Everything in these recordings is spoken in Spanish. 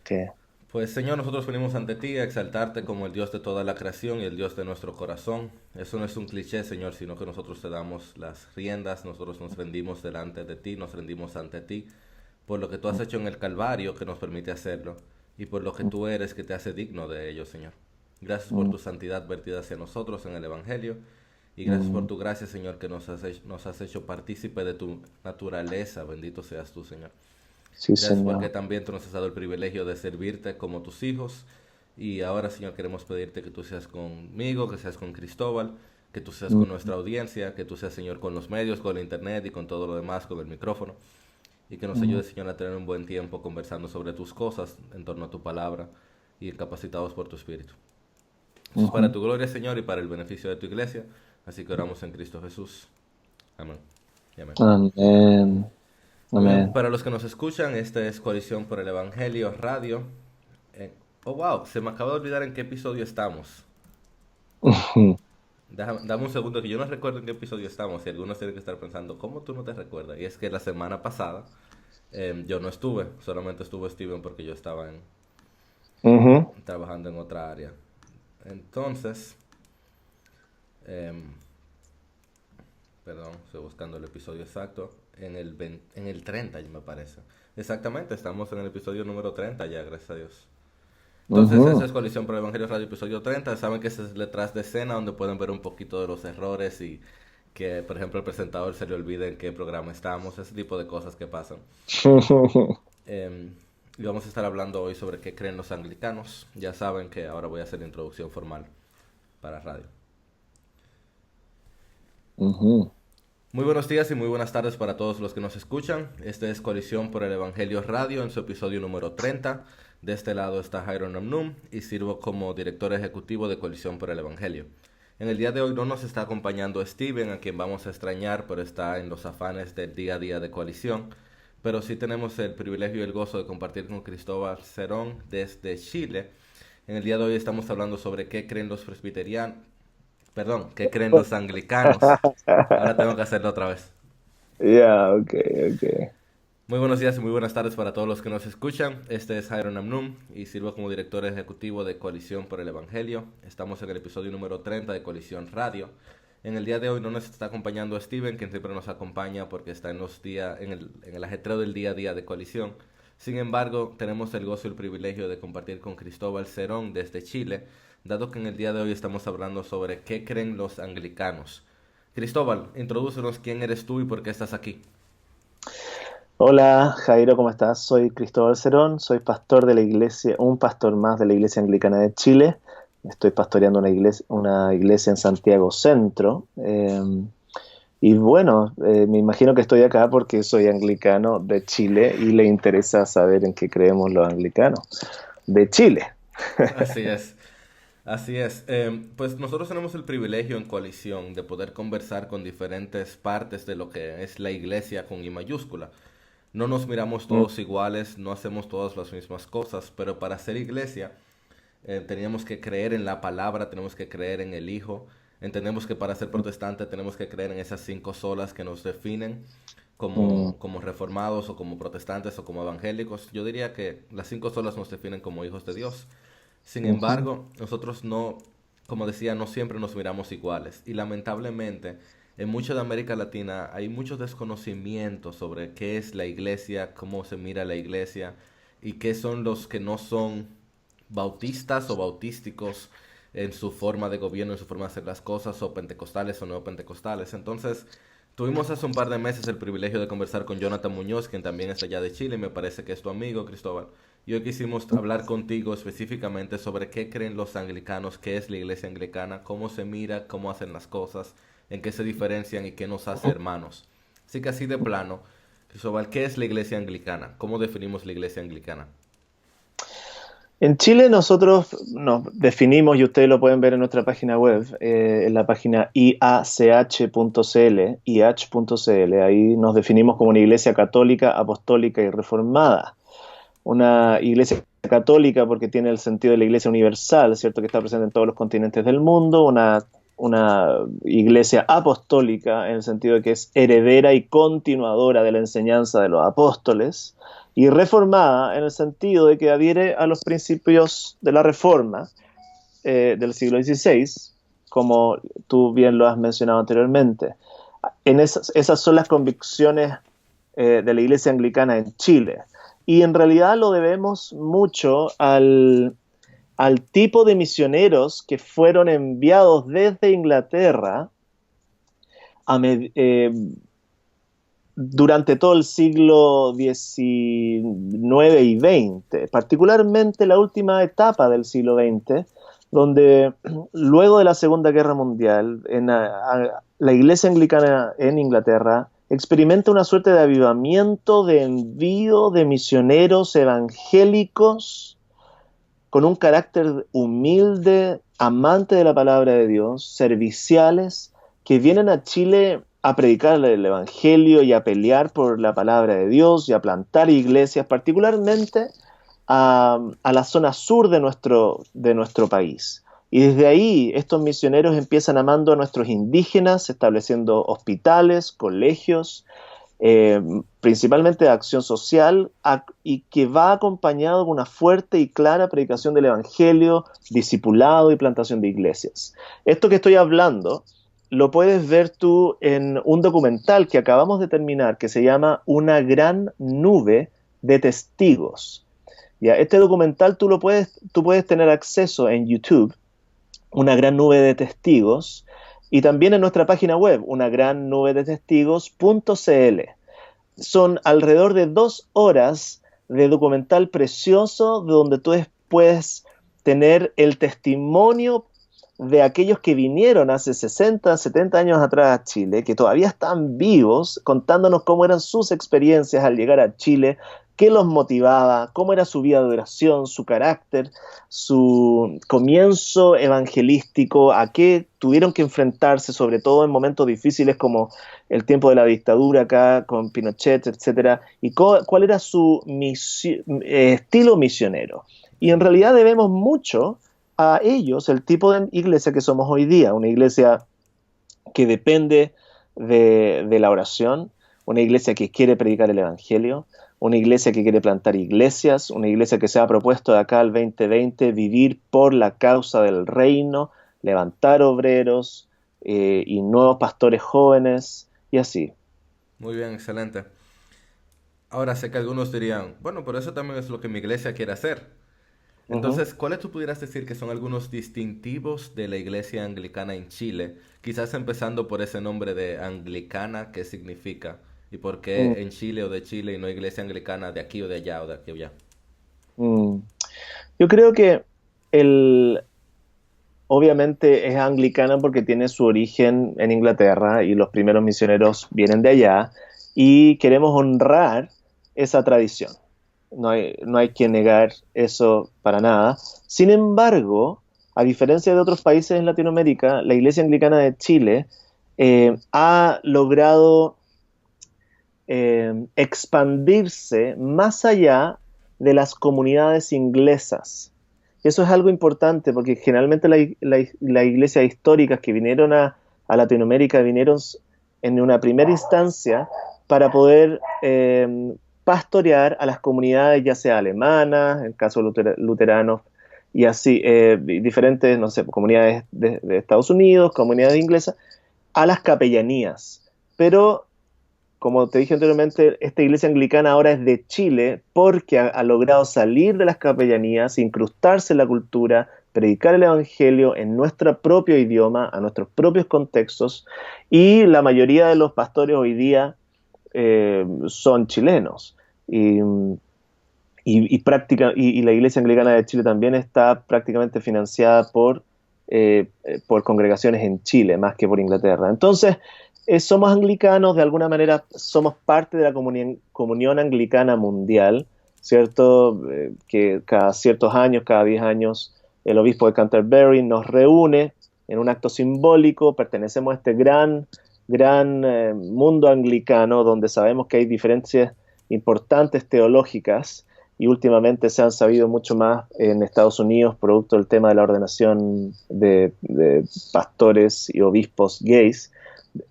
que... Pues Señor, nosotros venimos ante ti a exaltarte como el Dios de toda la creación y el Dios de nuestro corazón. Eso no es un cliché, Señor, sino que nosotros te damos las riendas, nosotros nos rendimos delante de ti, nos rendimos ante ti, por lo que tú has hecho en el Calvario que nos permite hacerlo, y por lo que tú eres que te hace digno de ello, Señor. Gracias por tu santidad vertida hacia nosotros en el Evangelio, y gracias por tu gracia, Señor, que nos has hecho partícipe de tu naturaleza. Bendito seas tú, Señor. Sí, Gracias porque Señor. también tú nos has dado el privilegio de servirte como tus hijos. Y ahora, Señor, queremos pedirte que tú seas conmigo, que seas con Cristóbal, que tú seas con nuestra audiencia, que tú seas, Señor, con los medios, con el internet y con todo lo demás, con el micrófono. Y que nos ayudes, Señor, a tener un buen tiempo conversando sobre tus cosas en torno a tu palabra y capacitados por tu Espíritu. Eso es para tu gloria, Señor, y para el beneficio de tu iglesia. Así que oramos en Cristo Jesús. Amén. Y amén. Amén. Muy bien, Amén. para los que nos escuchan, esta es Coalición por el Evangelio Radio. Oh, wow, se me acaba de olvidar en qué episodio estamos. Dame un segundo que yo no recuerdo en qué episodio estamos y algunos tienen que estar pensando, ¿cómo tú no te recuerdas? Y es que la semana pasada yo no estuve, solamente estuvo Steven porque yo estaba Ujú. trabajando en otra área. Entonces, em, perdón, estoy buscando el episodio exacto, en el 30 me parece. Exactamente, estamos en el episodio número 30 ya, gracias a Dios. Entonces, esa Ujú. es Colisión por el Evangelio Radio, episodio 30. Saben que ese es detrás de escena, donde pueden ver un poquito de los errores y que, por ejemplo, el presentador se le olvide en qué programa estamos, ese tipo de cosas que pasan. Eh, y vamos a estar hablando hoy sobre qué creen los anglicanos. Ya saben que ahora voy a hacer la introducción formal para radio. Ujú. Muy buenos días y muy buenas tardes para todos los que nos escuchan. Este es Colisión por el Evangelio Radio en su episodio número 30. De este lado está Jairo Namnum y sirvo como director ejecutivo de Colisión por el Evangelio. En el día de hoy no nos está acompañando Steven, a quien vamos a extrañar, pero está en los afanes del día a día de Coalición. Pero sí tenemos el privilegio y el gozo de compartir con Cristóbal Cerón desde Chile. En el día de hoy estamos hablando sobre qué creen los presbiterianos, perdón, qué creen los anglicanos. Ahora tengo que hacerlo otra vez. Ya, ok, ok. Muy buenos días y muy buenas tardes para todos los que nos escuchan. Este es Jairo Namnum y sirvo como director ejecutivo de Coalición por el Evangelio. Estamos en el episodio número 30 de Coalición Radio. En el día de hoy no nos está acompañando Steven, quien siempre nos acompaña porque está en los días, en el ajetreo del día a día de Coalición. Sin embargo, tenemos el gozo y el privilegio de compartir con Cristóbal Cerón desde Chile, dado que en el día de hoy estamos hablando sobre qué creen los anglicanos. Cristóbal, introdúcenos quién eres tú y por qué estás aquí. Hola, Jairo, ¿cómo estás? Soy Cristóbal Cerón, soy pastor de la iglesia, un pastor más de la Iglesia Anglicana de Chile. Estoy pastoreando una iglesia en Santiago Centro. Y bueno, me imagino que estoy acá porque soy anglicano de Chile y le interesa saber en qué creemos los anglicanos de Chile. Así es. Así es. Pues nosotros tenemos el privilegio en coalición de poder conversar con diferentes partes de lo que es la iglesia con I mayúscula. No nos miramos Mm, todos iguales, no hacemos todas las mismas cosas, pero para ser iglesia teníamos que creer en la palabra, tenemos que creer en el Hijo. Entendemos que para ser protestante tenemos que creer en esas cinco solas que nos definen mm, como reformados o como protestantes o como evangélicos. Yo diría que las cinco solas nos definen como hijos de Dios. Sin ujú. embargo, nosotros no, como decía, no siempre nos miramos iguales. Y lamentablemente, en mucho de América Latina hay mucho desconocimiento sobre qué es la iglesia, cómo se mira la iglesia y qué son los que no son bautistas o bautísticos en su forma de gobierno, en su forma de hacer las cosas, o pentecostales o neopentecostales. Entonces, tuvimos hace un par de meses el privilegio de conversar con Jonathan Muñoz, quien también es allá de Chile, me parece que es tu amigo, Cristóbal. Y hoy quisimos hablar contigo específicamente sobre qué creen los anglicanos, qué es la iglesia anglicana, cómo se mira, cómo hacen las cosas, en qué se diferencian y qué nos hace hermanos. Así que así de plano, Cristóbal, ¿qué es la iglesia anglicana? ¿Cómo definimos la iglesia anglicana? En Chile nosotros nos definimos, y ustedes lo pueden ver en nuestra página web, en la página iach.cl, iach.cl, ahí nos definimos como una iglesia católica, apostólica y reformada. Una iglesia católica porque tiene el sentido de la iglesia universal, ¿cierto? Que está presente en todos los continentes del mundo, una una iglesia apostólica en el sentido de que es heredera y continuadora de la enseñanza de los apóstoles, y reformada en el sentido de que adhiere a los principios de la Reforma del siglo XVI, como tú bien lo has mencionado anteriormente. Esas son las convicciones de la Iglesia Anglicana en Chile. Y en realidad lo debemos mucho al tipo de misioneros que fueron enviados desde Inglaterra durante todo el siglo XIX y XX, particularmente la última etapa del siglo XX, donde luego de la Segunda Guerra Mundial, la Iglesia Anglicana en Inglaterra experimenta una suerte de avivamiento, de envío de misioneros evangélicos con un carácter humilde, amante de la palabra de Dios, serviciales, que vienen a Chile a predicar el evangelio y a pelear por la palabra de Dios y a plantar iglesias, particularmente a la zona sur de nuestro país. Y desde ahí estos misioneros empiezan amando a nuestros indígenas, estableciendo hospitales, colegios, principalmente de acción social, y que va acompañado de una fuerte y clara predicación del evangelio, discipulado y plantación de iglesias. Esto que estoy hablando lo puedes ver tú en un documental que acabamos de terminar que se llama Una gran nube de testigos. Ya, este documental tú puedes tener acceso en YouTube, Una gran nube de testigos, y también en nuestra página web, unagrannubedetestigos.cl. Son alrededor de 2 horas de documental precioso donde tú puedes tener el testimonio de aquellos que vinieron hace 60, 70 años atrás a Chile, que todavía están vivos, contándonos cómo eran sus experiencias al llegar a Chile, qué los motivaba, cómo era su vida de oración, su carácter, su comienzo evangelístico, a qué tuvieron que enfrentarse, sobre todo en momentos difíciles como el tiempo de la dictadura acá con Pinochet, etcétera, y cuál era su estilo misionero. Y en realidad debemos mucho a ellos el tipo de iglesia que somos hoy día, una iglesia que depende de la oración, una iglesia que quiere predicar el evangelio, una iglesia que quiere plantar iglesias, una iglesia que se ha propuesto de acá al 2020 vivir por la causa del reino, levantar obreros y nuevos pastores jóvenes y así. Muy bien, excelente. Ahora sé que algunos dirían, bueno, pero eso también es lo que mi iglesia quiere hacer. Ujú. Entonces, ¿cuáles tú pudieras decir que son algunos distintivos de la iglesia anglicana en Chile? Quizás empezando por ese nombre de anglicana, ¿qué significa? ¿Y por Mm, qué en Chile o de Chile y no iglesia anglicana de aquí o de allá o de aquí o allá? mm. Yo creo que el, obviamente es anglicana porque tiene su origen en Inglaterra y los primeros misioneros vienen de allá y queremos honrar esa tradición. No hay que negar eso para nada. Sin embargo, a diferencia de otros países en Latinoamérica, la Iglesia Anglicana de Chile ha logrado expandirse más allá de las comunidades inglesas. Eso es algo importante porque generalmente las iglesias históricas que vinieron a Latinoamérica vinieron en una primera instancia para poder pastorear a las comunidades, ya sea alemanas, en el caso luteranos, y así, diferentes, no sé, comunidades de Estados Unidos, comunidades inglesas, a las capellanías. Pero como te dije anteriormente, esta iglesia anglicana ahora es de Chile porque ha logrado salir de las capellanías, incrustarse en la cultura, predicar el evangelio en nuestro propio idioma, a nuestros propios contextos, y la mayoría de los pastores hoy día son chilenos. Y la iglesia anglicana de Chile también está prácticamente financiada por congregaciones en Chile, más que por Inglaterra. Entonces, somos anglicanos, de alguna manera somos parte de la comunión anglicana mundial, ¿cierto? Que cada ciertos años, cada 10 años, el obispo de Canterbury nos reúne en un acto simbólico, pertenecemos a este gran mundo anglicano donde sabemos que hay diferencias importantes teológicas y últimamente se han sabido mucho más en Estados Unidos, producto del tema de la ordenación de pastores y obispos gays,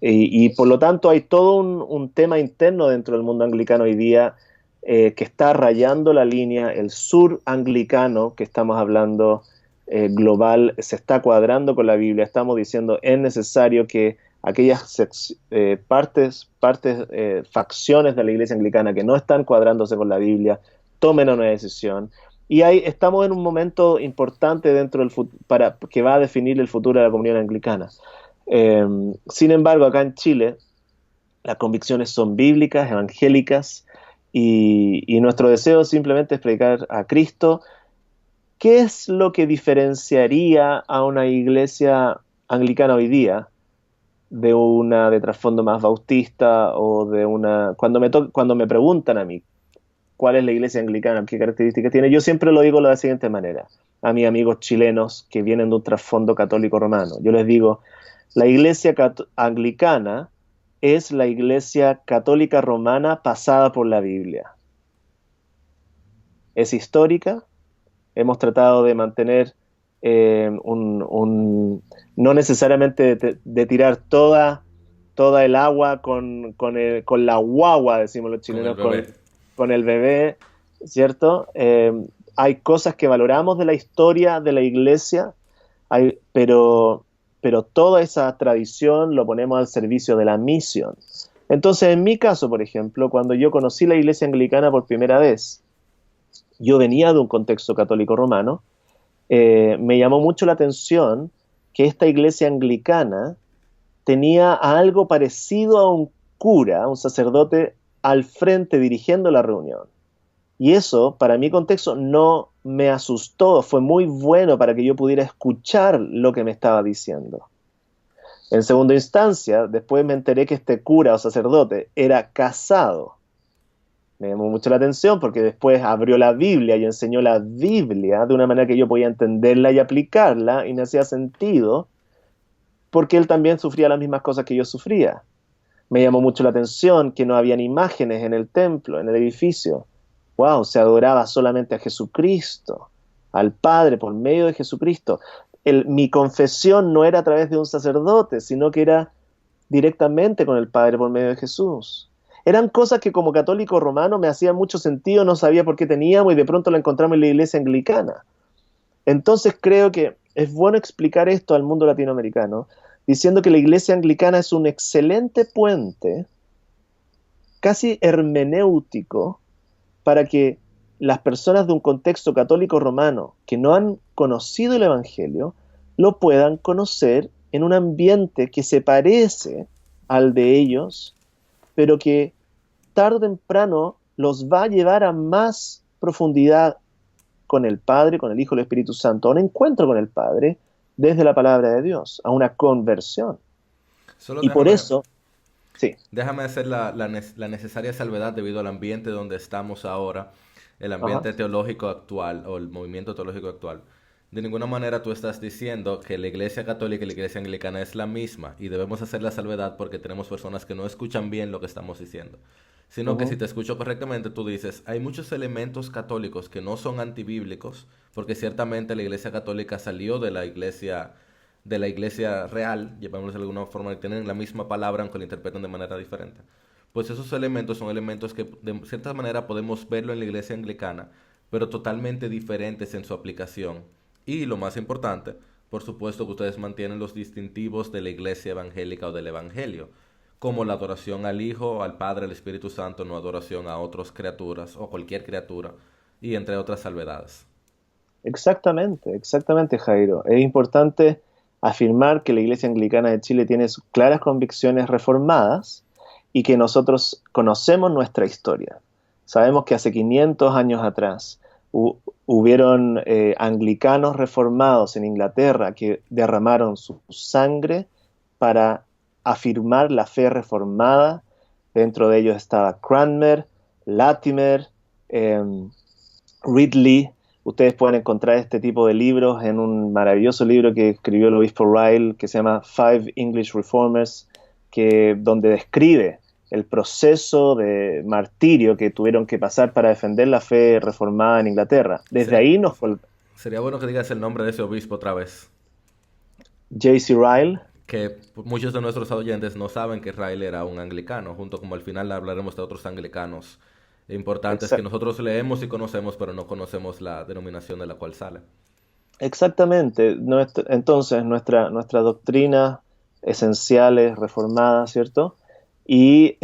y por lo tanto hay todo un tema interno dentro del mundo anglicano hoy día que está rayando la línea. El sur anglicano que estamos hablando global se está cuadrando con la Biblia. Estamos diciendo es necesario que aquellas facciones de la iglesia anglicana que no están cuadrándose con la Biblia tomen una decisión. Y ahí estamos en un momento importante dentro del que va a definir el futuro de la comunidad anglicana. Sin embargo, acá en Chile, las convicciones son bíblicas, evangélicas, y nuestro deseo simplemente es predicar a Cristo. ¿Qué es lo que diferenciaría a una iglesia anglicana hoy día de una de trasfondo más bautista o de una... Cuando me preguntan a mí cuál es la iglesia anglicana, qué características tiene, yo siempre lo digo de la siguiente manera a mis amigos chilenos que vienen de un trasfondo católico romano. Yo les digo, la iglesia anglicana es la iglesia católica romana pasada por la Biblia. Es histórica, hemos tratado de mantener no necesariamente de tirar toda el agua con la guagua, decimos los chilenos, con el bebé, ¿cierto? Hay cosas que valoramos de la historia de la iglesia, pero toda esa tradición lo ponemos al servicio de la misión. Entonces, en mi caso, por ejemplo, cuando yo conocí la iglesia anglicana por primera vez, yo venía de un contexto católico romano, me llamó mucho la atención que esta iglesia anglicana tenía algo parecido a un cura, un sacerdote, al frente dirigiendo la reunión. Y eso, para mi contexto, no me asustó, fue muy bueno para que yo pudiera escuchar lo que me estaba diciendo. En segunda instancia, después me enteré que este cura o sacerdote era casado. Me llamó mucho la atención porque después abrió la Biblia y enseñó la Biblia de una manera que yo podía entenderla y aplicarla, y me hacía sentido porque él también sufría las mismas cosas que yo sufría. Me llamó mucho la atención que no habían imágenes en el templo, en el edificio. Wow, se adoraba solamente a Jesucristo, al Padre por medio de Jesucristo. Mi confesión no era a través de un sacerdote, sino que era directamente con el Padre por medio de Jesús. Eran cosas que como católico romano me hacían mucho sentido, no sabía por qué teníamos, y de pronto la encontramos en la iglesia anglicana. Entonces creo que es bueno explicar esto al mundo latinoamericano, diciendo que la iglesia anglicana es un excelente puente, casi hermenéutico, para que las personas de un contexto católico romano que no han conocido el Evangelio, lo puedan conocer en un ambiente que se parece al de ellos, pero que tarde o temprano los va a llevar a más profundidad con el Padre, con el Hijo y el Espíritu Santo, a un encuentro con el Padre desde la palabra de Dios, a una conversión. Solo Y por déjame, eso, sí, déjame hacer la necesaria salvedad debido al ambiente donde estamos ahora, el ajá, ambiente teológico actual o el movimiento teológico actual. De ninguna manera tú estás diciendo que la iglesia católica y la iglesia anglicana es la misma, y debemos hacer la salvedad porque tenemos personas que no escuchan bien lo que estamos diciendo. Sino que si ujú, te escucho correctamente, tú dices, hay muchos elementos católicos que no son antibíblicos, porque ciertamente la iglesia católica salió de la iglesia real, llamémoslo de alguna forma, y tienen la misma palabra aunque la interpretan de manera diferente. Pues esos elementos son elementos que de cierta manera podemos verlo en la iglesia anglicana, pero totalmente diferentes en su aplicación. Y lo más importante, por supuesto que ustedes mantienen los distintivos de la iglesia evangélica o del evangelio, como la adoración al Hijo, al Padre, al Espíritu Santo, no adoración a otras criaturas o cualquier criatura, y entre otras salvedades. exactamente, Jairo. Es importante afirmar que la Iglesia Anglicana de Chile tiene sus claras convicciones reformadas y que nosotros conocemos nuestra historia. Sabemos que hace 500 años atrás hubieron anglicanos reformados en Inglaterra que derramaron su sangre para afirmar la fe reformada. Dentro de ellos estaba Cranmer, Latimer, eh, Ridley. Ustedes pueden encontrar este tipo de libros en un maravilloso libro que escribió el obispo Ryle, que se llama Five English Reformers, donde describe el proceso de martirio que tuvieron que pasar para defender la fe reformada en Inglaterra. Desde Sería, ahí sería bueno que digas el nombre de ese obispo otra vez. J.C. Ryle. Que muchos de nuestros oyentes no saben que Riley era un anglicano, junto como al final hablaremos de otros anglicanos importantes que nosotros leemos y conocemos, pero no conocemos la denominación de la cual sale. Exactamente. Entonces, nuestra doctrina esencial es reformada, ¿cierto? Y,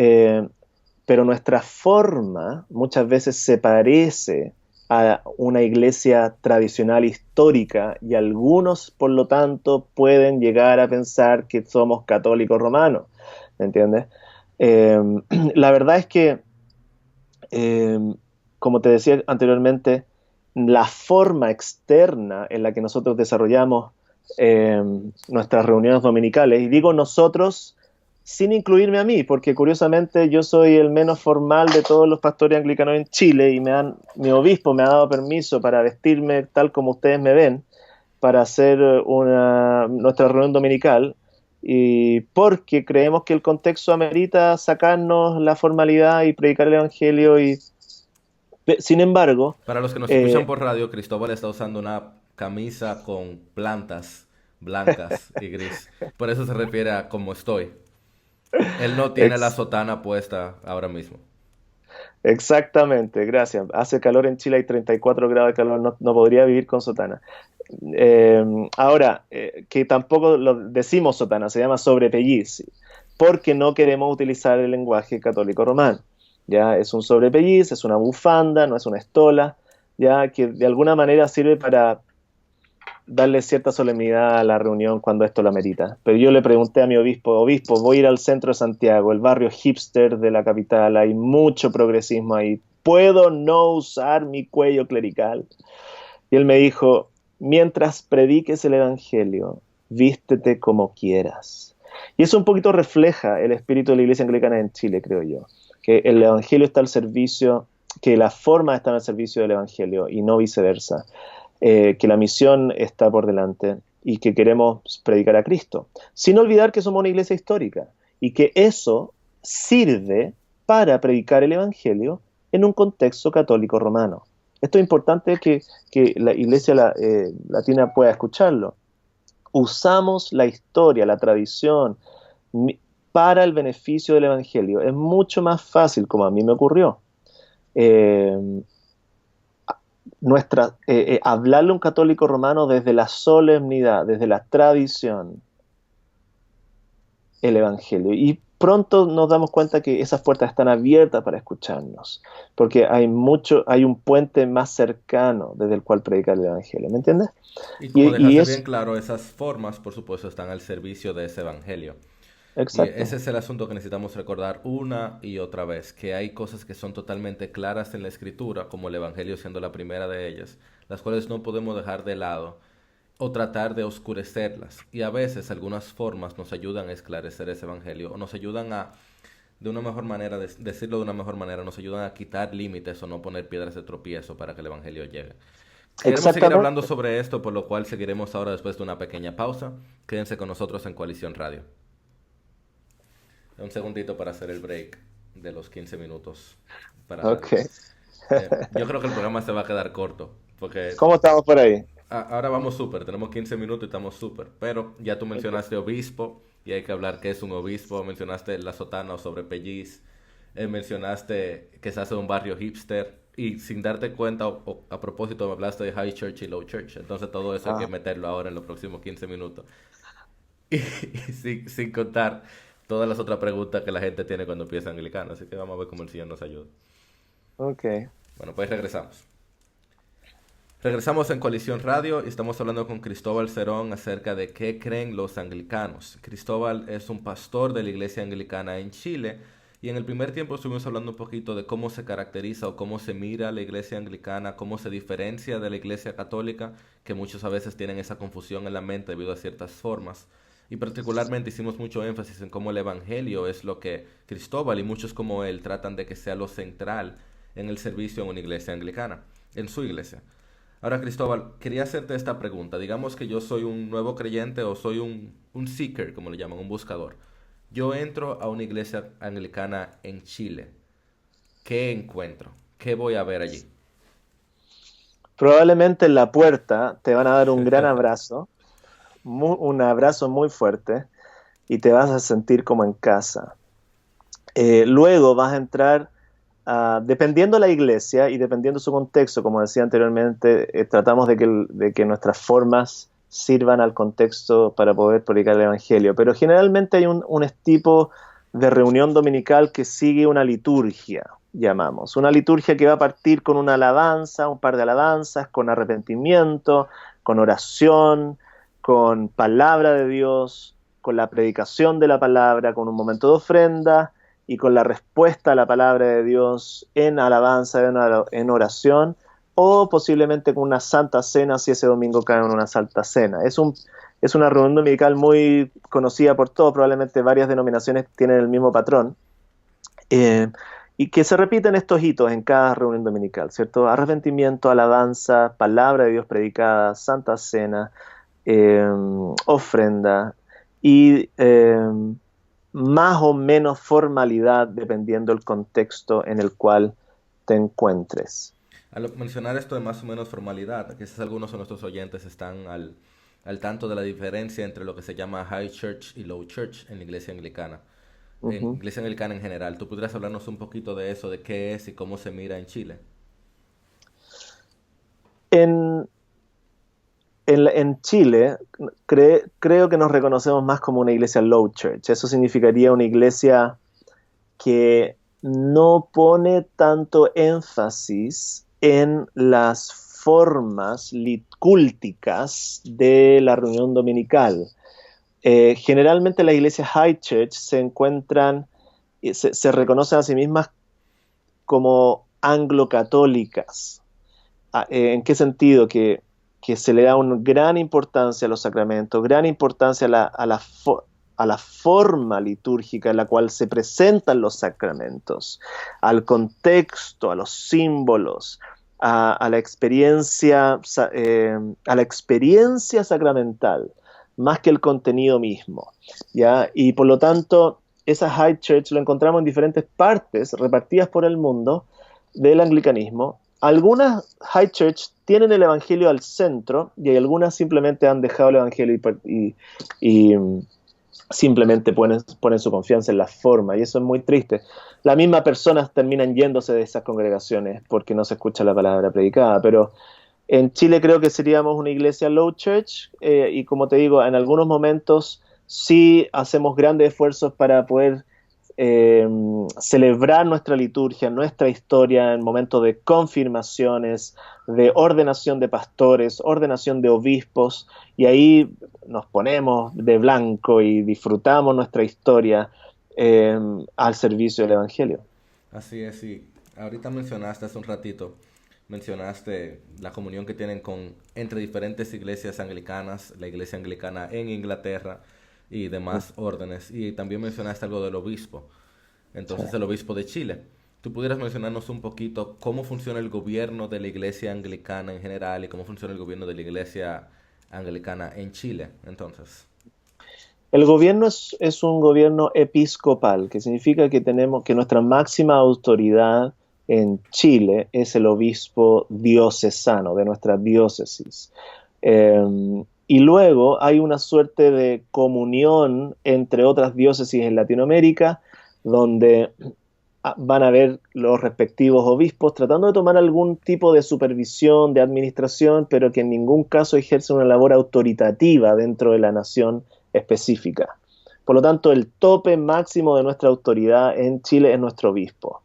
pero nuestra forma muchas veces se parece a una iglesia tradicional histórica y algunos, por lo tanto, pueden llegar a pensar que somos católicos romanos, ¿me entiendes? Eh, la verdad es que eh, como te decía anteriormente, la forma externa en la que nosotros desarrollamos eh, nuestras reuniones dominicales, y digo nosotros sin incluirme a mí, porque curiosamente yo soy el menos formal de todos los pastores anglicanos en Chile y mi obispo me ha dado permiso para vestirme tal como ustedes me ven, para hacer nuestra reunión dominical, y porque creemos que el contexto amerita sacarnos la formalidad y predicar el Evangelio. Sin embargo, Para los que nos escuchan eh, por radio, Cristóbal está usando una camisa con plantas blancas y gris. Por eso se refiere a cómo estoy. Él no tiene la ex- sotana puesta ahora mismo. exactamente, gracias. Hace calor en Chile, hay 34 grados de calor, no podría vivir con sotana. Ahora, que tampoco lo decimos sotana, se llama sobrepelliz, porque no queremos utilizar el lenguaje católico romano. Ya es un sobrepelliz, es una bufanda, no es una estola, ya que de alguna manera sirve para darle cierta solemnidad a la reunión cuando esto lo amerita. Pero yo le pregunté a mi obispo, voy a ir al centro de Santiago, el barrio hipster de la capital, hay mucho progresismo ahí, ¿puedo no usar mi cuello clerical? Y él me dijo, mientras prediques el Evangelio, vístete como quieras. Y eso un poquito refleja el espíritu de la Iglesia Anglicana en Chile, creo yo, que el Evangelio está al servicio, que la forma está al servicio del Evangelio y no viceversa, que la misión está por delante y que queremos predicar a Cristo, sin olvidar que somos una iglesia histórica y que eso sirve para predicar el Evangelio en un contexto católico romano. Esto es importante que la iglesia latina pueda escucharlo. Usamos la historia, la tradición, para el beneficio del Evangelio. Es mucho más fácil, como a mí me ocurrió, eh, hablarle a un católico romano desde la solemnidad, desde la tradición, el Evangelio. Y pronto nos damos cuenta que esas puertas están abiertas para escucharnos, porque hay un puente más cercano desde el cual predicar el Evangelio, ¿me entiendes? Y como Y dejaste bien es claro, esas formas, por supuesto, están al servicio de ese evangelio. Y ese exacto, es el asunto que necesitamos recordar una y otra vez, que hay cosas que son totalmente claras en la escritura, como el Evangelio siendo la primera de ellas, las cuales no podemos dejar de lado o tratar de oscurecerlas. Y a veces algunas formas nos ayudan a esclarecer ese Evangelio o nos ayudan a, de una mejor manera, decirlo de una mejor manera, nos ayudan a quitar límites o no poner piedras de tropiezo para que el Evangelio llegue. Queremos seguir hablando exactamente. sobre esto, por lo cual seguiremos ahora después de una pequeña pausa. Quédense con nosotros en Coalición Radio. Un segundito para hacer el break de los 15 minutos para radio. Ok. Yo creo que el programa se va a quedar corto, porque ¿Cómo estamos por ahí? ahora vamos súper, tenemos 15 minutos y estamos súper, pero ya tú Ok. mencionaste obispo y hay que hablar qué es un obispo, mencionaste la sotana o sobrepelliz, mencionaste que se hace un barrio hipster y sin darte cuenta o a propósito me hablaste de high church y low church, entonces todo eso hay que Ah, meterlo ahora en los próximos 15 minutos. Y sin contar todas las otras preguntas que la gente tiene cuando empieza anglicano. Así que vamos a ver cómo el Señor nos ayuda. ok. Bueno, pues regresamos. Regresamos en Coalición Radio y estamos hablando con Cristóbal Cerón acerca de qué creen los anglicanos. Cristóbal es un pastor de la iglesia anglicana en Chile y en el primer tiempo estuvimos hablando un poquito de cómo se caracteriza o cómo se mira la iglesia anglicana, cómo se diferencia de la iglesia católica, que muchos a veces tienen esa confusión en la mente debido a ciertas formas. Y particularmente hicimos mucho énfasis en cómo el Evangelio es lo que Cristóbal y muchos como él tratan de que sea lo central en el servicio en una iglesia anglicana, en su iglesia. Ahora, Cristóbal, quería hacerte esta pregunta. Digamos que yo soy un nuevo creyente o soy un seeker, como le llaman, un buscador. Yo entro a una iglesia anglicana en Chile. ¿Qué encuentro? ¿Qué voy a ver allí? Probablemente en la puerta te van a dar un gran abrazo, un abrazo muy fuerte, y te vas a sentir como en casa. Luego vas a entrar, dependiendo la iglesia y dependiendo su contexto, como decía anteriormente, tratamos de que nuestras formas sirvan al contexto para poder predicar el Evangelio. Pero generalmente hay un tipo de reunión dominical que sigue una liturgia, llamamos. Una liturgia que va a partir con una alabanza, un par de alabanzas, con arrepentimiento, con oración, con palabra de Dios, con la predicación de la palabra, con un momento de ofrenda y con la respuesta a la palabra de Dios en alabanza, en oración, o posiblemente con una santa cena si ese domingo cae en una santa cena. Es una reunión dominical muy conocida por todos, probablemente varias denominaciones tienen el mismo patrón, eh, y que se repiten estos hitos en cada reunión dominical, ¿cierto? Arrepentimiento, alabanza, palabra de Dios predicada, santa cena, eh, ofrenda y más o menos formalidad dependiendo del contexto en el cual te encuentres. Al mencionar esto de más o menos formalidad, quizás algunos de nuestros oyentes están al tanto de la diferencia entre lo que se llama High Church y Low Church en la iglesia anglicana. En Ujú. iglesia anglicana en general, ¿tú podrías hablarnos un poquito de eso, de qué es y cómo se mira en Chile? En, en Chile creo que nos reconocemos más como una iglesia low church. Eso significaría una iglesia que no pone tanto énfasis en las formas litúrgicas de la reunión dominical. Generalmente las iglesias high church se encuentran, se reconocen a sí mismas como anglo-católicas. ¿En qué sentido? Que se le da una gran importancia a los sacramentos, gran importancia a la forma litúrgica en la cual se presentan los sacramentos, al contexto, a los símbolos, a la experiencia, a la experiencia sacramental, más que el contenido mismo, ¿ya? Y por lo tanto, esa high church lo encontramos en diferentes partes repartidas por el mundo del anglicanismo. Algunas high church tienen el evangelio al centro y algunas simplemente han dejado el evangelio y simplemente ponen su confianza en la forma, y eso es muy triste. Las mismas personas terminan yéndose de esas congregaciones porque no se escucha la palabra predicada, pero en Chile creo que seríamos una iglesia low church, y como te digo, en algunos momentos sí hacemos grandes esfuerzos para poder eh, celebrar nuestra liturgia, nuestra historia en momentos de confirmaciones, de ordenación de pastores, ordenación de obispos, y ahí nos ponemos de blanco y disfrutamos nuestra historia eh, al servicio del Evangelio. Así es, sí. Ahorita mencionaste hace un ratito, mencionaste la comunión que tienen con entre diferentes iglesias anglicanas, la iglesia anglicana en Inglaterra y demás órdenes. Y también mencionaste algo del obispo. Sí. Entonces, el obispo de Chile. ¿Tú pudieras mencionarnos un poquito cómo funciona el gobierno de la iglesia anglicana en general y cómo funciona el gobierno de la iglesia anglicana en Chile? Entonces, El gobierno es un gobierno episcopal, que significa que tenemos que nuestra máxima autoridad en Chile es el obispo diocesano de nuestra diócesis. Y luego hay una suerte de comunión entre otras diócesis en Latinoamérica, donde van a ver los respectivos obispos tratando de tomar algún tipo de supervisión, de administración, pero que en ningún caso ejercen una labor autoritativa dentro de la nación específica. Por lo tanto, el tope máximo de nuestra autoridad en Chile es nuestro obispo.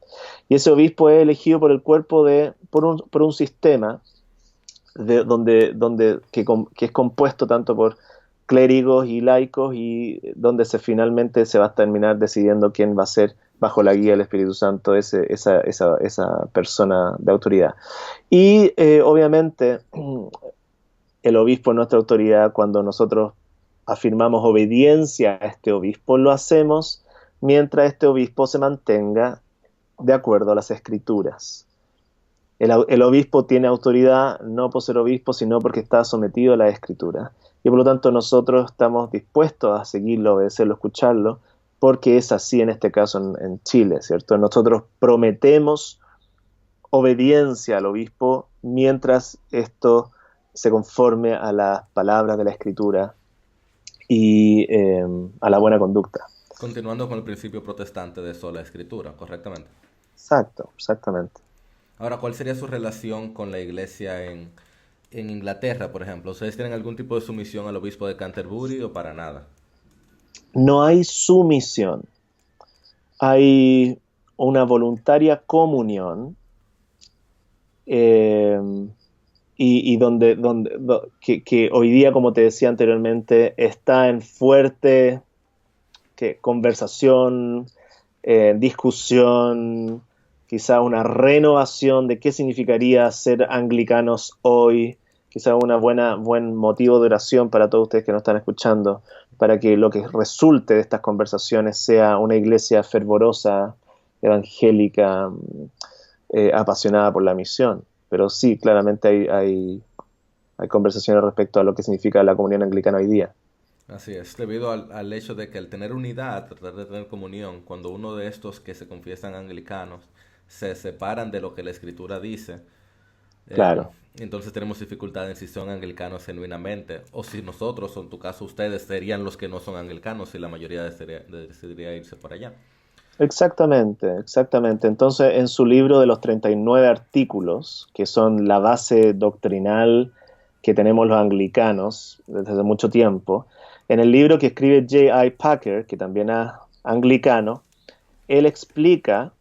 Y ese obispo es elegido por el cuerpo por un sistema que es compuesto tanto por clérigos y laicos, y donde finalmente se va a terminar decidiendo quién va a ser, bajo la guía del Espíritu Santo, esa persona de autoridad. Y obviamente el obispo es nuestra autoridad. Cuando nosotros afirmamos obediencia a este obispo, lo hacemos mientras este obispo se mantenga de acuerdo a las escrituras. El obispo tiene autoridad no por ser obispo, sino porque está sometido a la escritura. Y por lo tanto nosotros estamos dispuestos a seguirlo, obedecerlo, escucharlo, porque es así en este caso en Chile, ¿cierto? Nosotros prometemos obediencia al obispo mientras esto se conforme a las palabras de la Escritura y a la buena conducta. Continuando con el principio protestante de sola escritura, correctamente. Exacto, exactamente. Ahora, ¿cuál sería su relación con la iglesia en Inglaterra, por ejemplo? ¿Ustedes tienen algún tipo de sumisión al obispo de Canterbury o para nada? No hay sumisión, hay una voluntaria comunión eh, y que hoy día, como te decía anteriormente, está en fuerte conversación, discusión, quizá una renovación de qué significaría ser anglicanos hoy, quizá buen motivo de oración para todos ustedes que nos están escuchando, para que lo que resulte de estas conversaciones sea una iglesia fervorosa, evangélica, apasionada por la misión. Pero sí, claramente hay conversaciones respecto a lo que significa la comunión anglicana hoy día. Así es, debido al hecho de que al tener unidad, tratar de tener comunión, cuando uno de estos que se confiesan anglicanos se separan de lo que la escritura dice, Claro. entonces tenemos dificultad en si son anglicanos genuinamente, o si nosotros, o en tu caso ustedes, serían los que no son anglicanos y la mayoría decidiría irse por allá. Exactamente, exactamente. Entonces, en su libro de los 39 artículos, que son la base doctrinal que tenemos los anglicanos desde hace mucho tiempo, en el libro que escribe J.I. Packer, que también es anglicano, él explica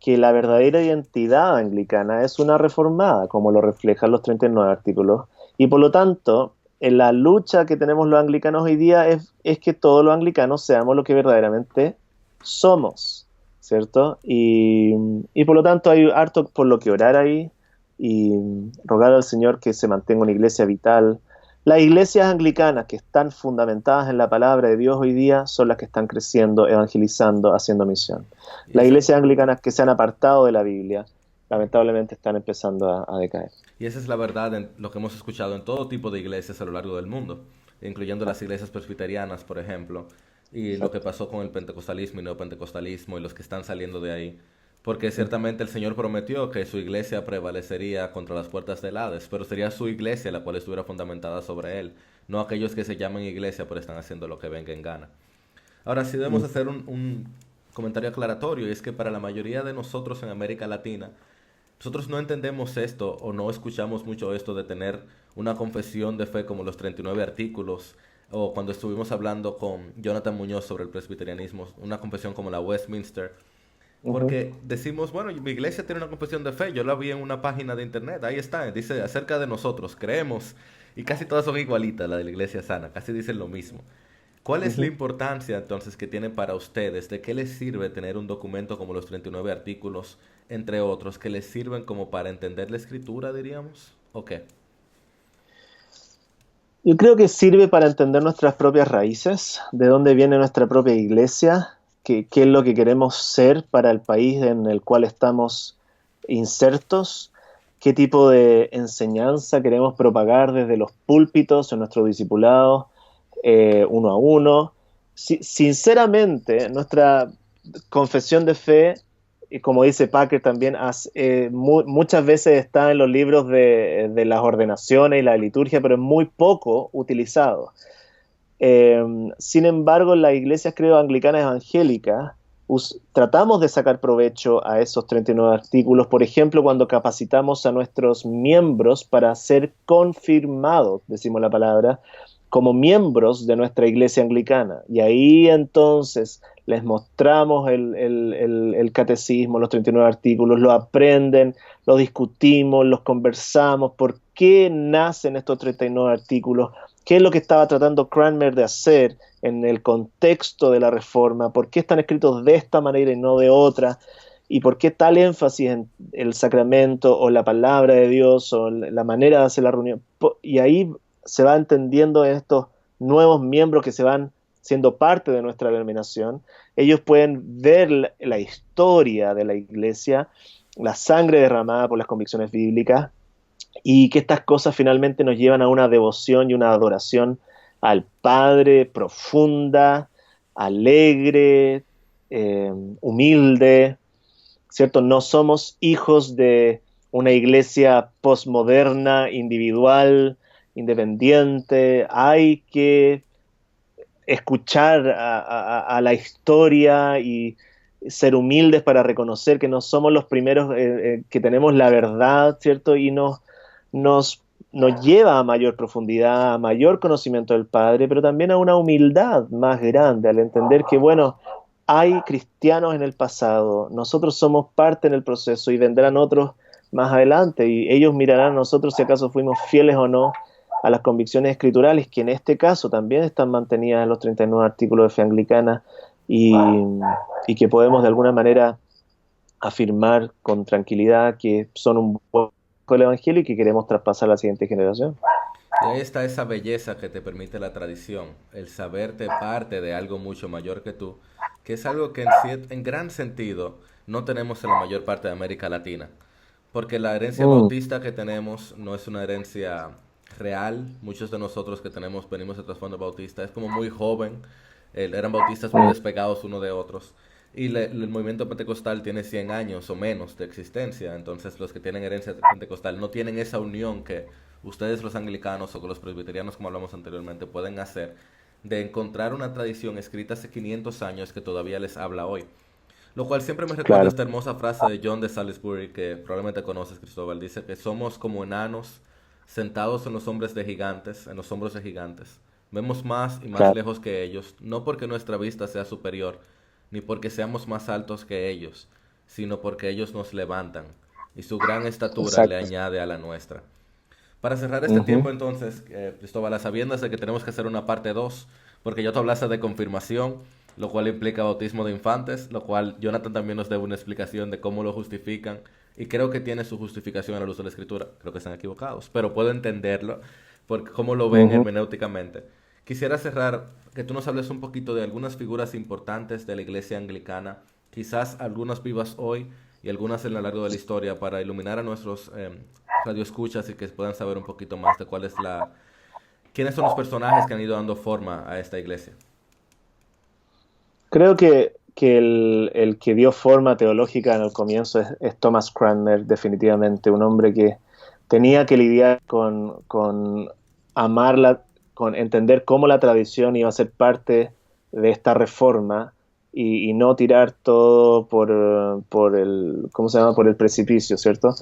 que la verdadera identidad anglicana es una reformada, como lo reflejan los 39 artículos, y por lo tanto, en la lucha que tenemos los anglicanos hoy día es que todos los anglicanos seamos lo que verdaderamente somos, ¿cierto? Y por lo tanto hay harto por lo que orar ahí y rogar al Señor que se mantenga una iglesia vital. Las iglesias anglicanas que están fundamentadas en la palabra de Dios hoy día son las que están creciendo, evangelizando, haciendo misión. Y Las esa, iglesias anglicanas que se han apartado de la Biblia, lamentablemente están empezando a decaer. y esa es la verdad en lo que hemos escuchado en todo tipo de iglesias a lo largo del mundo, incluyendo las iglesias presbiterianas, por ejemplo, y lo que Exacto. pasó con el pentecostalismo y neopentecostalismo y los que están saliendo de ahí. Porque ciertamente el Señor prometió que su iglesia prevalecería contra las puertas del Hades, pero sería su iglesia la cual estuviera fundamentada sobre él, no aquellos que se llaman iglesia pero están haciendo lo que venga en gana. Ahora sí debemos hacer un comentario aclaratorio, y es que para la mayoría de nosotros en América Latina, nosotros no entendemos esto o no escuchamos mucho esto de tener una confesión de fe como los 39 artículos, o cuando estuvimos hablando con Jonathan Muñoz sobre el presbiterianismo, una confesión como la Westminster, Ujú. porque decimos, bueno, mi iglesia tiene una confesión de fe, yo la vi en una página de internet, ahí está, dice acerca de nosotros, creemos, y casi todas son igualitas, la de la iglesia sana, casi dicen lo mismo. ¿Cuál es la Ujú. importancia entonces que tiene para ustedes? ¿De qué les sirve tener un documento como los 39 artículos, entre otros, que les sirven como para entender la escritura, diríamos? ¿O qué? Yo creo que sirve para entender nuestras propias raíces, de dónde viene nuestra propia iglesia, qué es lo que queremos ser para el país en el cual estamos insertos, qué tipo de enseñanza queremos propagar desde los púlpitos en nuestros discipulados, uno a uno. Sinceramente, nuestra confesión de fe, y como dice Packer también, muchas veces está en los libros de las ordenaciones y la liturgia, pero es muy poco utilizado. Eh, Sin embargo, en las iglesias, creo, anglicanas evangélicas, tratamos de sacar provecho a esos 39 artículos, por ejemplo, cuando capacitamos a nuestros miembros para ser confirmados, decimos la palabra, como miembros de nuestra iglesia anglicana. Y ahí entonces les mostramos el catecismo, los 39 artículos, lo aprenden, lo discutimos, los conversamos, por qué nacen estos 39 artículos, qué es lo que estaba tratando Cranmer de hacer en el contexto de la Reforma, por qué están escritos de esta manera y no de otra, y por qué tal énfasis en el sacramento o la palabra de Dios o la manera de hacer la reunión. Y ahí se va entendiendo en estos nuevos miembros que se van siendo parte de nuestra denominación. Ellos pueden ver la historia de la iglesia, la sangre derramada por las convicciones bíblicas, y que estas cosas finalmente nos llevan a una devoción y una adoración al Padre profunda, alegre, humilde, ¿cierto? No somos hijos de una iglesia posmoderna, individual, independiente. Hay que escuchar a la historia y ser humildes para reconocer que no somos los primeros que tenemos la verdad, ¿cierto? Y nos, nos lleva a mayor profundidad, a mayor conocimiento del Padre, pero también a una humildad más grande, al entender que, bueno, hay cristianos en el pasado, nosotros somos parte en el proceso y vendrán otros más adelante y ellos mirarán a nosotros si acaso fuimos fieles o no a las convicciones escriturales, que en este caso también están mantenidas en los 39 artículos de fe anglicana y, y que podemos de alguna manera afirmar con tranquilidad que son un buen del Evangelio y que queremos traspasar a la siguiente generación. Y ahí está esa belleza que te permite la tradición, el saberte parte de algo mucho mayor que tú, que es algo que en gran sentido no tenemos en la mayor parte de América Latina. Porque la herencia Mm, bautista que tenemos no es una herencia real. Muchos de nosotros que tenemos, venimos de trasfondo bautista, es como muy joven. Eran bautistas muy mm, despegados uno de otros. Y el movimiento pentecostal tiene 100 años o menos de existencia. Entonces los que tienen herencia pentecostal no tienen esa unión que ustedes los anglicanos o con los presbiterianos, como hablamos anteriormente, pueden hacer, de encontrar una tradición escrita hace 500 años que todavía les habla hoy. Lo cual siempre me recuerda claro, esta hermosa frase de John de Salisbury, que probablemente conoces, Cristóbal. Dice que somos como enanos sentados en los hombros de gigantes, en los hombros de gigantes. Vemos más y más claro, lejos que ellos, no porque nuestra vista sea superior, ni porque seamos más altos que ellos, sino porque ellos nos levantan, y su gran estatura le exacto. añade a la nuestra. Para cerrar este Ujú, tiempo entonces, Cristóbal, a sabiendas de que tenemos que hacer una parte 2, porque ya tú hablaste de confirmación, lo cual implica bautismo de infantes, lo cual Jonathan también nos debe una explicación de cómo lo justifican, y creo que tiene su justificación a la luz de la escritura, creo que están equivocados, pero puedo entenderlo, porque cómo lo ven ujú. hermenéuticamente. Quisiera cerrar, que tú nos hables un poquito de algunas figuras importantes de la iglesia anglicana, quizás algunas vivas hoy y algunas en lo largo de la historia, para iluminar a nuestros radioescuchas y que puedan saber un poquito más de cuál es quiénes son los personajes que han ido dando forma a esta iglesia. Creo que el que dio forma teológica en el comienzo es Thomas Cranmer, definitivamente, un hombre que tenía que lidiar con amarla, con entender cómo la tradición iba a ser parte de esta reforma y no tirar todo por el, ¿cómo se llama? Por el precipicio, ¿cierto?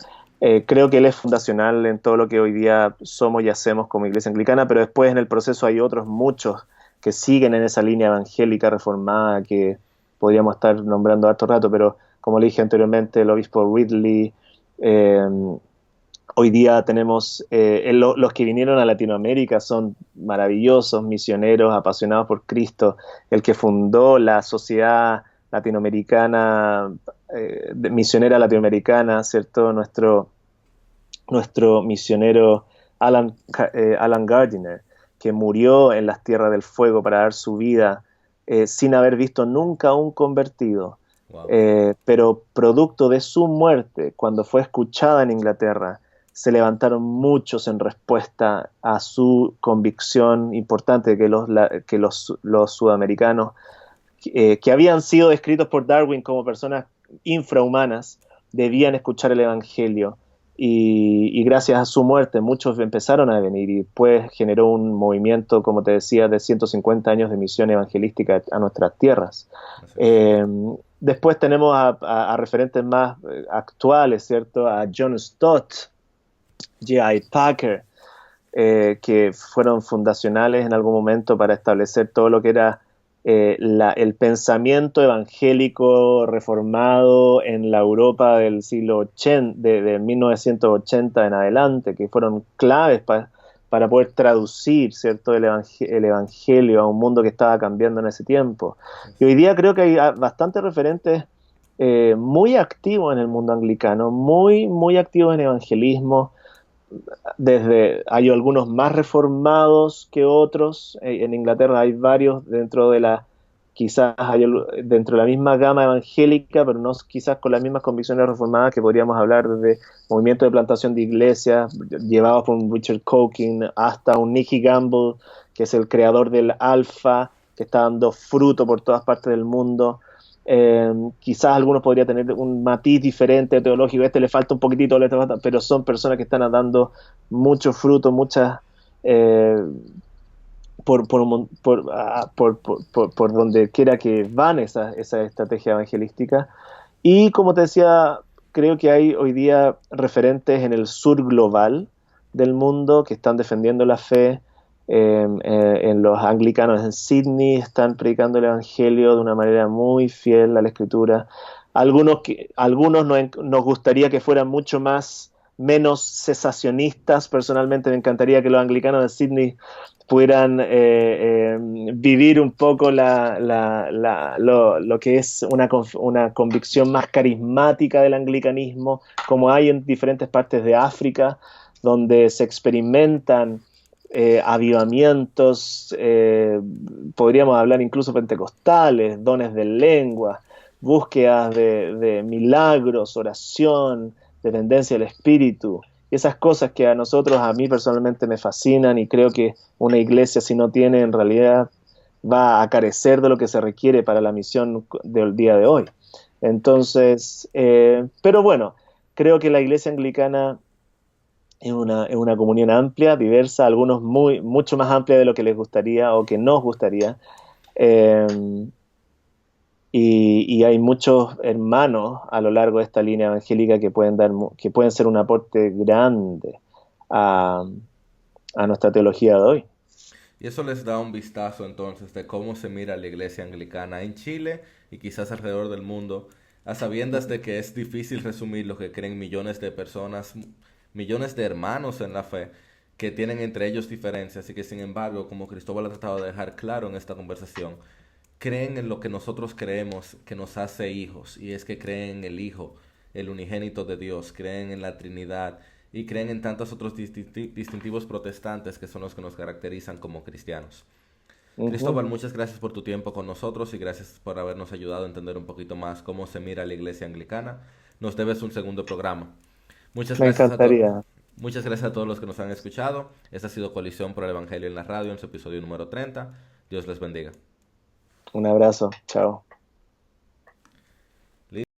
Creo que él es fundacional en todo lo que hoy día somos y hacemos como iglesia anglicana, pero después en el proceso hay otros muchos que siguen en esa línea evangélica reformada que podríamos estar nombrando harto rato, pero como le dije anteriormente, el obispo Ridley, eh, hoy día tenemos, los que vinieron a Latinoamérica son maravillosos, misioneros, apasionados por Cristo, el que fundó la sociedad latinoamericana, misionera latinoamericana, ¿cierto? Nuestro misionero Alan Gardiner, que murió en las tierras del fuego para dar su vida sin haber visto nunca un convertido. Wow. Pero producto de su muerte, cuando fue escuchada en Inglaterra, se levantaron muchos en respuesta a su convicción importante de que los sudamericanos, que habían sido descritos por Darwin como personas infrahumanas, debían escuchar el Evangelio. Y gracias a su muerte muchos empezaron a venir y después generó un movimiento, como te decía, de 150 años de misión evangelística a nuestras tierras. Así es. Eh, Después tenemos a referentes más actuales, ¿cierto? A John Stott, J.I. Packer, que fueron fundacionales en algún momento para establecer todo lo que era el pensamiento evangélico reformado en la Europa del siglo 80, de 1980 en adelante, que fueron claves para poder traducir, ¿cierto? El evangelio a un mundo que estaba cambiando en ese tiempo. Así Y es. hoy día creo que hay bastantes referentes muy activos en el mundo anglicano, muy activos en evangelismo, hay algunos más reformados que otros. En Inglaterra hay varios quizás dentro de la misma gama evangélica, pero no quizás con las mismas convicciones reformadas, que podríamos hablar desde movimiento de plantación de iglesias, llevados por un Richard Coekin, hasta un Nicky Gamble, que es el creador del Alfa, que está dando fruto por todas partes del mundo. Quizás algunos podrían tener un matiz diferente teológico, este le falta un poquitito, pero son personas que están dando mucho fruto, muchas, eh, por donde quiera que van esa estrategia evangelística. Y como te decía, creo que hay hoy día referentes en el sur global del mundo que están defendiendo la fe. En los anglicanos en Sydney están predicando el Evangelio de una manera muy fiel a la Escritura. Algunos nos gustaría que fueran mucho menos cesacionistas. Personalmente me encantaría que los anglicanos de Sydney pudieran vivir un poco lo que es una convicción más carismática del anglicanismo, como hay en diferentes partes de África, donde se experimentan avivamientos, podríamos hablar incluso pentecostales, dones de lengua, búsquedas de milagros, oración, dependencia del Espíritu. Esas cosas que a mí personalmente me fascinan, y creo que una iglesia, si no tiene, en realidad va a carecer de lo que se requiere para la misión del día de hoy. Entonces, pero bueno, creo que la iglesia anglicana es una comunión amplia, diversa, algunos mucho más amplia de lo que les gustaría o que nos gustaría. Eh, y hay muchos hermanos a lo largo de esta línea evangélica que pueden ser un aporte grande a, a nuestra teología de hoy. Y eso les da un vistazo entonces de cómo se mira la iglesia anglicana en Chile y quizás alrededor del mundo, a sabiendas de que es difícil resumir lo que creen millones de personas, millones de hermanos en la fe, que tienen entre ellos diferencias y que sin embargo, como Cristóbal ha tratado de dejar claro en esta conversación, creen en lo que nosotros creemos que nos hace hijos, y es que creen en el Hijo, el unigénito de Dios, creen en la Trinidad y creen en tantos otros distintivos protestantes que son los que nos caracterizan como cristianos. Ujú. Cristóbal, muchas gracias por tu tiempo con nosotros y gracias por habernos ayudado a entender un poquito más cómo se mira la iglesia anglicana. Nos debes un segundo programa. Muchas Me gracias a todos. encantaría. Muchas gracias a todos los que nos han escuchado. Esta ha sido Colisión por el Evangelio en la Radio en su episodio número 30. Dios les bendiga. Un abrazo. Chao.